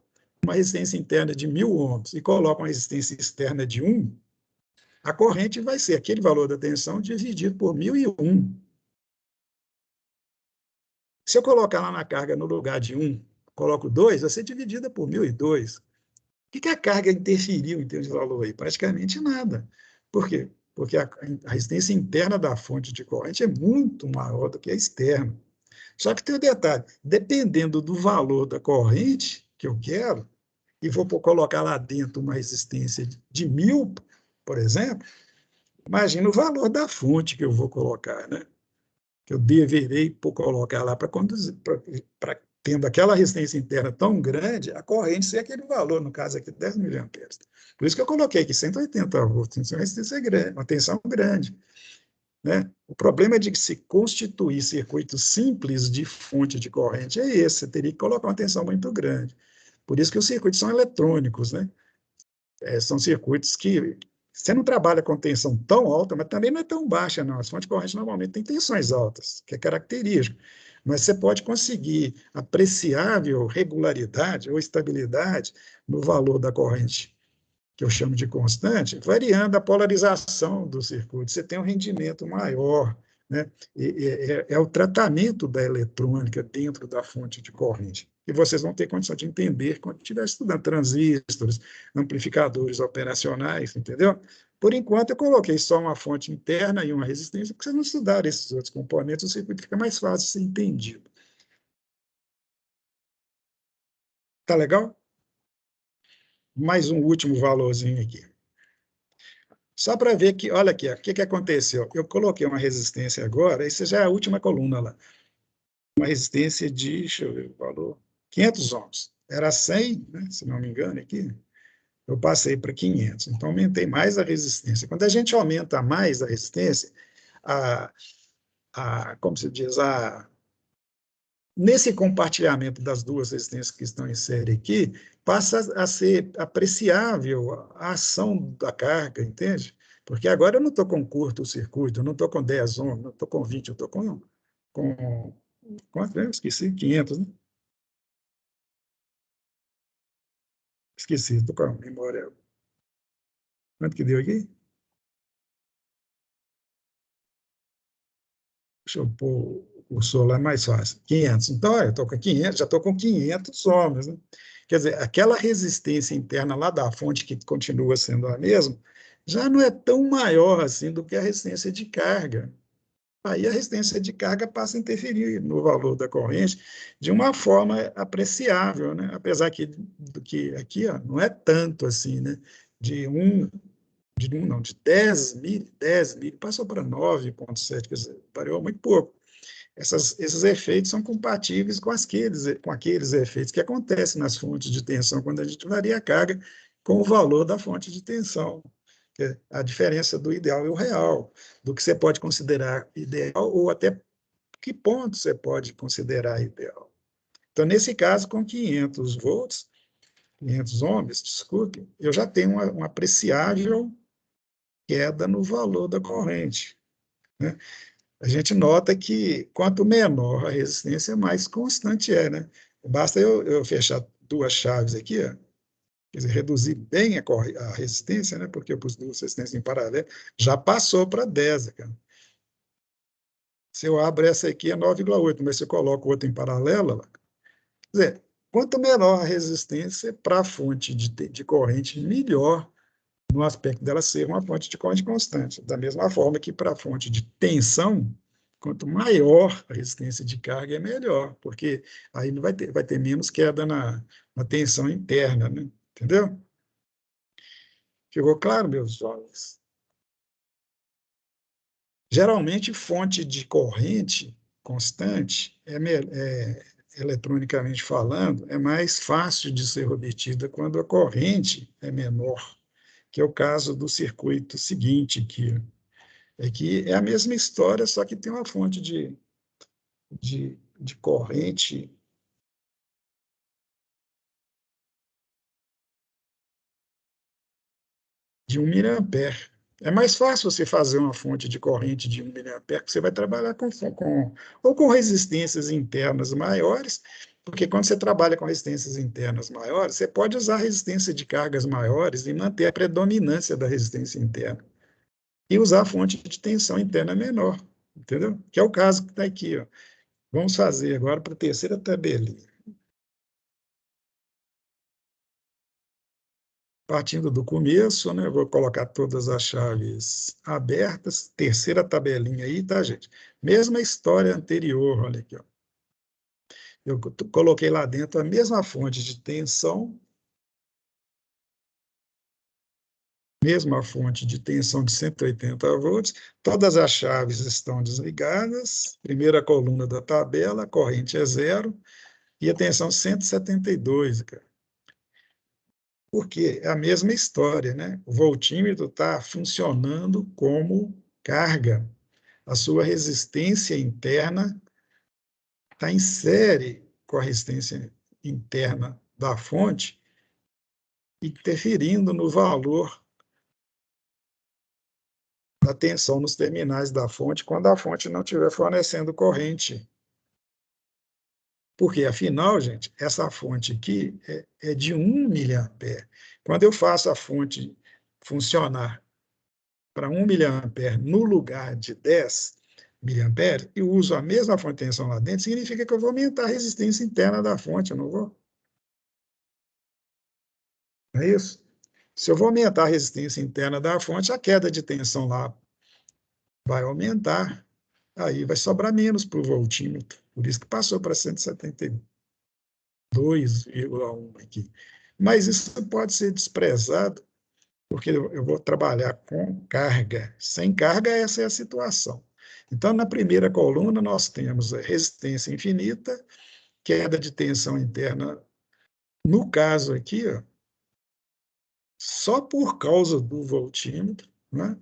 uma resistência interna de 1000 ohms e coloco uma resistência externa de 1, a corrente vai ser aquele valor da tensão dividido por 1001. Se eu colocar lá na carga no lugar de 1, coloco 2, vai ser dividida por 1002. O que a carga interferiu em termos de valor aí? Praticamente nada. Por quê? Porque a resistência interna da fonte de corrente é muito maior do que a externa. Só que tem um detalhe, dependendo do valor da corrente que eu quero, e vou colocar lá dentro uma resistência de 1000, por exemplo, imagina o valor da fonte que eu vou colocar, né? Que eu deverei colocar lá para conduzir, tendo aquela resistência interna tão grande, a corrente ser aquele valor, no caso aqui, 10 miliamperes. Por isso que eu coloquei aqui 180 volts, uma resistência grande, uma tensão grande. Né? O problema de se constituir circuitos simples de fonte de corrente é esse, você teria que colocar uma tensão muito grande. Por isso que os circuitos são eletrônicos, né? São circuitos que você não trabalha com tensão tão alta, mas também não é tão baixa, não. As fontes de corrente normalmente têm tensões altas, que é característico. Mas você pode conseguir apreciável regularidade ou estabilidade no valor da corrente, que eu chamo de constante, variando a polarização do circuito. Você tem um rendimento maior, né? É o tratamento da eletrônica dentro da fonte de corrente, que vocês vão ter condição de entender quando estiver estudando transistores, amplificadores operacionais, entendeu? Por enquanto, eu coloquei só uma fonte interna e uma resistência, porque vocês não estudaram esses outros componentes, o circuito fica mais fácil de ser entendido. Tá legal? Mais um último valorzinho aqui. Só para ver que, olha aqui, o que aconteceu? Eu coloquei uma resistência agora, essa já é a última coluna lá. Uma resistência de, deixa eu ver o valor, 500 ohms. Era 100, né, se não me engano, aqui. Eu passei para 500. Então, aumentei mais a resistência. Quando a gente aumenta mais a resistência, a, como se diz, nesse compartilhamento das duas resistências que estão em série aqui, passa a ser apreciável a ação da carga, entende? Porque agora eu não estou com curto-circuito, eu não estou com 10 ohms, não estou com 20, eu estou com quanto mesmo? Esqueci, 500, né? Esqueci, estou com a memória. Quanto que deu aqui? Deixa eu pôr o cursor lá, é mais fácil. 500. Então, olha, eu estou com 500, já estou com 500 ohms, né? Quer dizer, aquela resistência interna lá da fonte, que continua sendo a mesma, já não é tão maior assim do que a resistência de carga. Aí a resistência de carga passa a interferir no valor da corrente de uma forma apreciável, né? Apesar do que aqui ó, não é tanto assim, né? De de 10 mil, passou para 9,7, quer dizer, variou muito pouco. Esses efeitos são compatíveis com aqueles efeitos que acontecem nas fontes de tensão, quando a gente varia a carga com o valor da fonte de tensão. Que é a diferença do ideal e o real, do que você pode considerar ideal ou até que ponto você pode considerar ideal. Então, nesse caso, com 500 volts, 500 ohms, desculpe, eu já tenho uma apreciável queda no valor da corrente, né? A gente nota que quanto menor a resistência, mais constante é, né? Basta eu fechar duas chaves aqui, ó, quer dizer, reduzir bem a resistência, né? Porque eu pus duas resistências em paralelo, já passou para 10, cara. Se eu abro essa aqui é 9,8, mas se eu coloco outra em paralelo, quer dizer, quanto menor a resistência para a fonte de corrente, melhor no aspecto dela ser uma fonte de corrente constante. Da mesma forma que para a fonte de tensão, quanto maior a resistência de carga, é melhor, porque aí não vai ter menos queda na tensão interna, né? Entendeu? Ficou claro, meus jovens? Geralmente, fonte de corrente constante, eletronicamente falando, é mais fácil de ser obtida quando a corrente é menor, que é o caso do circuito seguinte, que é a mesma história, só que tem uma fonte de corrente de 1 miliampere. É mais fácil você fazer uma fonte de corrente de 1 miliampere, porque você vai trabalhar ou com resistências internas maiores, porque quando você trabalha com resistências internas maiores, você pode usar resistência de cargas maiores e manter a predominância da resistência interna. E usar a fonte de tensão interna menor, entendeu? Que é o caso que está aqui, ó. Vamos fazer agora para a terceira tabelinha. Partindo do começo, né, eu vou colocar todas as chaves abertas, terceira tabelinha aí, tá, gente? Mesma história anterior, olha aqui, ó. Eu coloquei lá dentro a mesma fonte de tensão, mesma fonte de tensão de 180 volts, todas as chaves estão desligadas, primeira coluna da tabela, a corrente é zero, e a tensão 172, cara. Porque é a mesma história, né? O voltímetro está funcionando como carga. A sua resistência interna está em série com a resistência interna da fonte, interferindo no valor da tensão nos terminais da fonte, quando a fonte não estiver fornecendo corrente. Porque, afinal, gente, essa fonte aqui é de 1 miliampere. Quando eu faço a fonte funcionar para 1 miliampere no lugar de 10 miliamperes, e uso a mesma fonte de tensão lá dentro, significa que eu vou aumentar a resistência interna da fonte, eu não vou? Não é isso? Se eu vou aumentar a resistência interna da fonte, a queda de tensão lá vai aumentar, aí vai sobrar menos para o voltímetro. Por isso que passou para 172,1 aqui. Mas isso pode ser desprezado porque eu vou trabalhar com carga. Sem carga, essa é a situação. Então, na primeira coluna, nós temos a resistência infinita, queda de tensão interna. No caso aqui, ó, só por causa do voltímetro, né,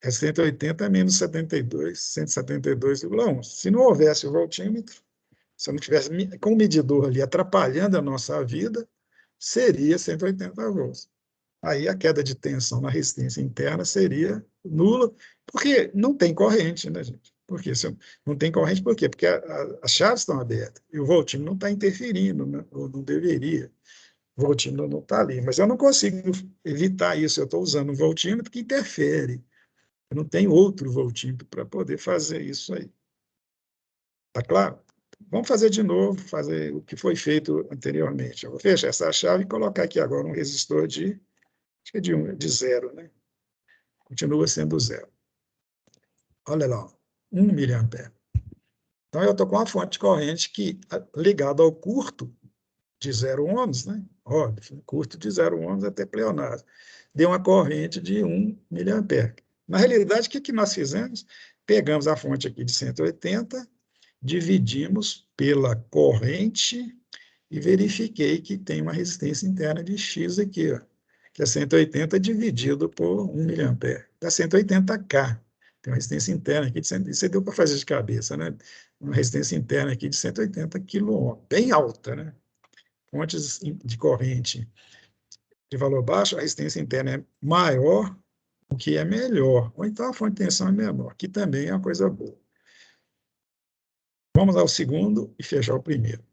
é 180 menos 72, 172,1. Se não houvesse o voltímetro, se eu não tivesse com o medidor ali atrapalhando a nossa vida, seria 180 volts. Aí a queda de tensão na resistência interna seria nula, porque não tem corrente, né, gente? Porque se não tem corrente, por quê? Porque as chaves estão abertas e o voltímetro não está interferindo, né? Ou não deveria. O voltímetro não está ali. Mas eu não consigo evitar isso. Eu estou usando um voltímetro que interfere. Eu não tenho outro voltímetro para poder fazer isso aí. Tá claro? Vamos fazer de novo, fazer o que foi feito anteriormente. Eu vou fechar essa chave e colocar aqui agora um resistor de, acho que é de zero, né? Continua sendo zero. Olha lá, 1 miliampere. Então, eu estou com uma fonte de corrente que, ligada ao curto de 0 ohms, né? Óbvio, curto de 0 ohms até pleonasmo, deu uma corrente de 1 miliampere. Na realidade, o que nós fizemos? Pegamos a fonte aqui de 180, dividimos pela corrente e verifiquei que tem uma resistência interna de X aqui, ó, que é 180 dividido por 1 miliampere. Dá 180K. Tem uma resistência interna aqui de 180, isso deu para fazer de cabeça, né? Uma resistência interna aqui de 180 kΩ, bem alta, né? Fontes de corrente de valor baixo, a resistência interna é maior, o que é melhor. Ou então a fonte de tensão é menor, que também é uma coisa boa. Vamos ao segundo e fechar o primeiro.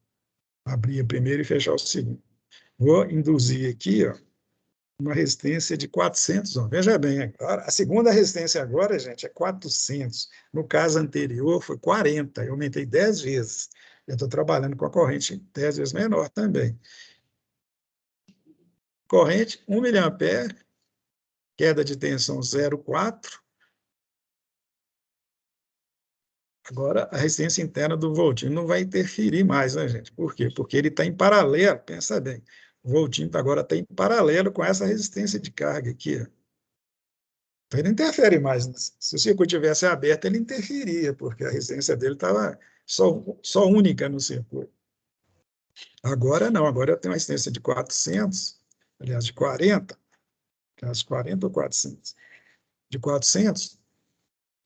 Abrir o primeiro e fechar o segundo. Vou induzir aqui, ó, uma resistência de 400 ohms. Veja bem, a segunda resistência agora, gente, é 400. No caso anterior, foi 40. Eu aumentei 10 vezes. Eu estou trabalhando com a corrente 10 vezes menor também. Corrente 1 miliampere, queda de tensão 0,4. Agora, a resistência interna do voltímetro não vai interferir mais, né, gente? Por quê? Porque ele está em paralelo, pensa bem. O voltímetro agora está em paralelo com essa resistência de carga aqui, ó. Então, ele não interfere mais. Se o circuito tivesse aberto, ele interferia, porque a resistência dele estava só única no circuito. Agora não, agora eu tenho uma resistência de 400, aliás, de 40, aliás, 40 ou 400, de 400,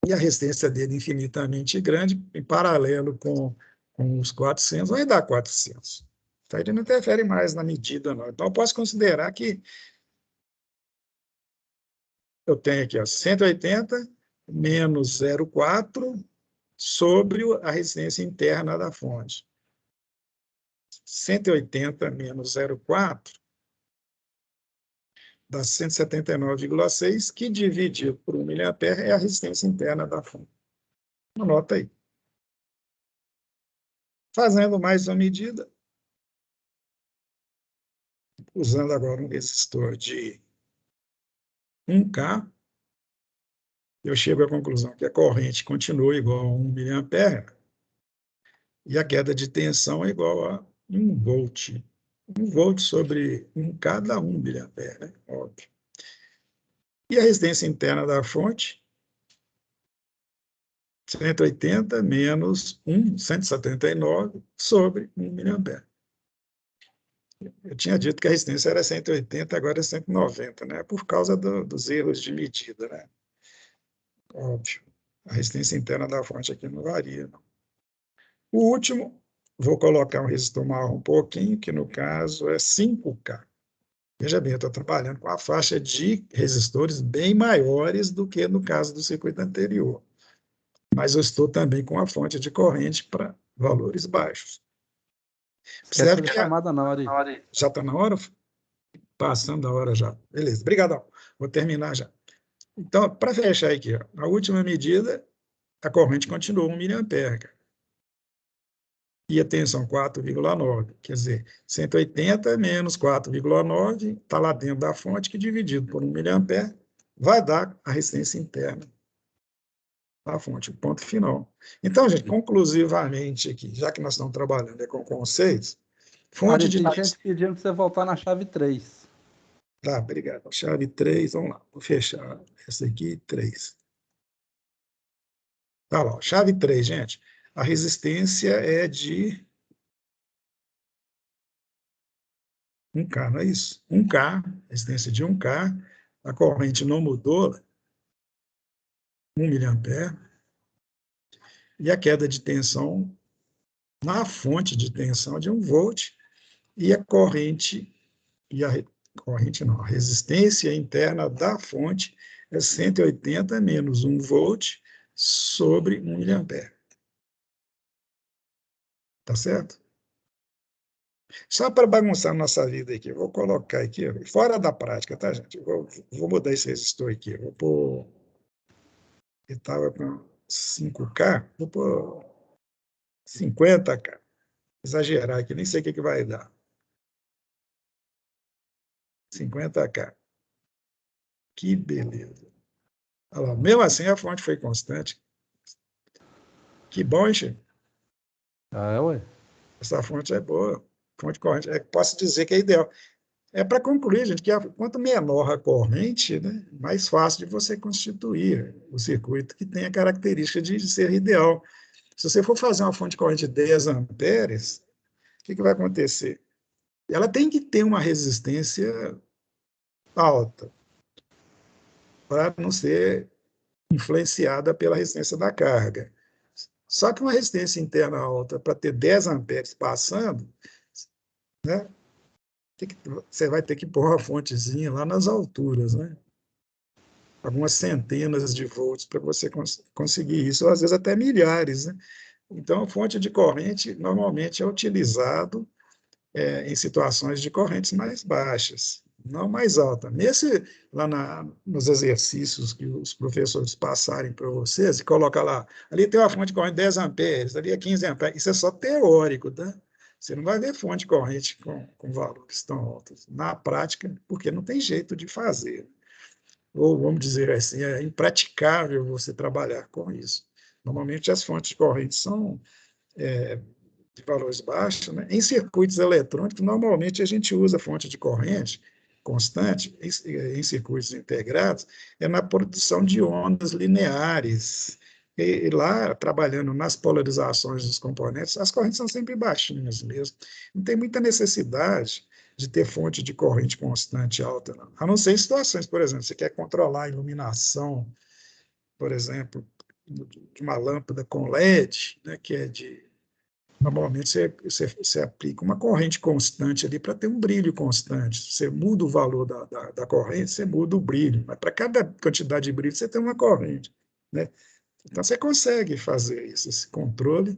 e a resistência dele infinitamente grande, em paralelo com os 400, vai dar 400. Então, ele não interfere mais na medida, não. Então, eu posso considerar que eu tenho aqui, ó, 180 menos 0,4 sobre a resistência interna da fonte. 180 menos 0,4 dá 179,6, que dividido por 1 miliampere é a resistência interna da fonte. Anota aí. Fazendo mais uma medida, usando agora um resistor de 1K, eu chego à conclusão que a corrente continua igual a 1 miliampere e a queda de tensão é igual a 1 volt. 1 volt sobre 1K dá 1 miliampere, né? Óbvio. E a resistência interna da fonte, 180 menos 179 sobre 1 miliampere. Eu tinha dito que a resistência era 180, agora é 190, né? Por causa dos erros de medida, né? Óbvio. A resistência interna da fonte aqui não varia, não. O último, vou colocar um resistor maior um pouquinho, que no caso é 5K. Veja bem, eu estou trabalhando com a faixa de resistores bem maiores do que no caso do circuito anterior. Mas eu estou também com a fonte de corrente para valores baixos. Esquece da chamada não, Ari. Já está na hora? Passando a hora já. Beleza, obrigadão. Vou terminar já. Então, para fechar aqui, ó, a última medida, a corrente continuou 1 miliampere. E a tensão 4,9. Quer dizer, 180 menos 4,9 está lá dentro da fonte, que dividido por 1 miliampere vai dar a resistência interna da fonte, ponto final. Então, gente, conclusivamente aqui, já que nós estamos trabalhando com conceitos, fonte Ari, de... tem gente pedindo para você voltar na chave 3. Tá, obrigado. Chave 3, vamos lá. Vou fechar essa aqui, 3. Tá lá, chave 3, gente. A resistência é de 1K, não é isso? 1K, resistência de 1K, a corrente não mudou, 1 miliampere, e a queda de tensão na fonte de tensão de 1 volt, e a corrente, corrente não, a resistência interna da fonte é 180 menos 1 volt sobre 1 miliampere. Tá certo? Só para bagunçar nossa vida aqui, eu vou colocar aqui, fora da prática, tá, gente? Vou mudar esse resistor aqui. Vou pôr. Ele estava com 5K, vou pôr 50K. Exagerar aqui, nem sei o que vai dar. 50K. Que beleza. Olha lá, mesmo assim, a fonte foi constante. Que bom, hein, Chico? Ah, é, ué. Essa fonte é boa. Fonte corrente. Posso dizer que é ideal. É para concluir, gente, que quanto menor a corrente, né, mais fácil de você constituir o circuito que tem a característica de ser ideal. Se você for fazer uma fonte de corrente de 10 amperes, o que vai acontecer? Ela tem que ter uma resistência alta para não ser influenciada pela resistência da carga. Só que uma resistência interna alta para ter 10 amperes passando, né, você vai ter que pôr uma fontezinha lá nas alturas, né? Algumas centenas de volts para você conseguir isso, ou às vezes até milhares, né? Então, a fonte de corrente normalmente é utilizado em situações de correntes mais baixas, não mais alta. Nos exercícios que os professores passarem para vocês, e coloca lá, ali tem uma fonte de corrente de 10 amperes, ali é 15 amperes, isso é só teórico, tá? Você não vai ver fonte de corrente com valores tão altos na prática, porque não tem jeito de fazer. Ou, vamos dizer assim, é impraticável você trabalhar com isso. Normalmente, as fontes de corrente são de valores baixos, né? Em circuitos eletrônicos, normalmente a gente usa fonte de corrente constante, em circuitos integrados, é na produção de ondas lineares. E lá, trabalhando nas polarizações dos componentes, as correntes são sempre baixinhas mesmo. Não tem muita necessidade de ter fonte de corrente constante alta, não. A não ser em situações, por exemplo, você quer controlar a iluminação, por exemplo, de uma lâmpada com LED, né, que é de normalmente, você aplica uma corrente constante ali para ter um brilho constante. Você muda o valor da corrente, você muda o brilho. Mas para cada quantidade de brilho, você tem uma corrente, né? Então, você consegue fazer isso, esse controle,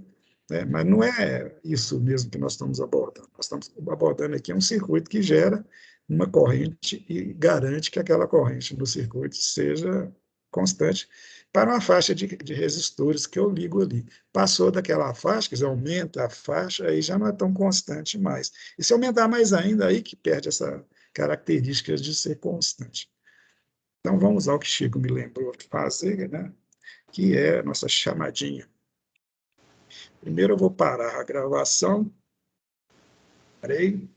né? Mas não é isso mesmo que nós estamos abordando. Nós estamos abordando aqui um circuito que gera uma corrente e garante que aquela corrente no circuito seja constante para uma faixa de resistores que eu ligo ali. Passou daquela faixa, quer dizer, aumenta a faixa, aí já não é tão constante mais. E se aumentar mais ainda, aí que perde essa característica de ser constante. Então, vamos ao que Chico me lembrou de fazer, né? Que é a nossa chamadinha. Primeiro eu vou parar a gravação. Parei.